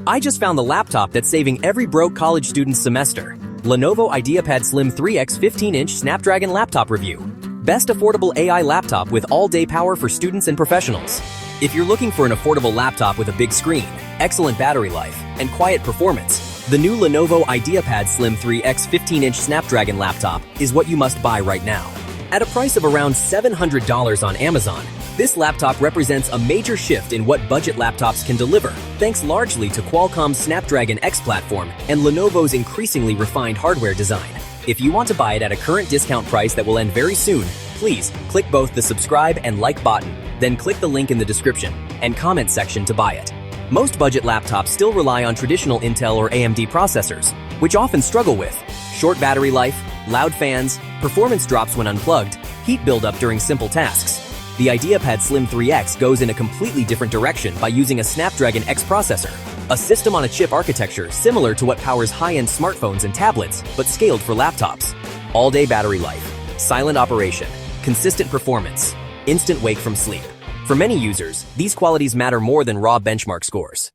I just found the laptop that's saving every broke college student's semester. Lenovo IdeaPad Slim 3X 15-inch Snapdragon laptop review. Best affordable AI laptop with all-day power for students and professionals. If you're looking for an affordable laptop with a big screen, excellent battery life, and quiet performance, the new Lenovo IdeaPad Slim 3X 15-inch Snapdragon laptop is what you must buy right now. At a price of around $700 on Amazon, this laptop represents a major shift in what budget laptops can deliver, thanks largely to Qualcomm's Snapdragon X platform and Lenovo's increasingly refined hardware design. If you want to buy it at a current discount price that will end very soon, please click both the subscribe and like button, then click the link in the description and comment section to buy it. Most budget laptops still rely on traditional Intel or AMD processors, which often struggle with short battery life, loud fans, performance drops when unplugged, heat buildup during simple tasks. The IdeaPad Slim 3X goes in a completely different direction by using a Snapdragon X processor, a system-on-a-chip architecture similar to what powers high-end smartphones and tablets, but scaled for laptops. All-day battery life, silent operation, consistent performance, instant wake from sleep. For many users, these qualities matter more than raw benchmark scores.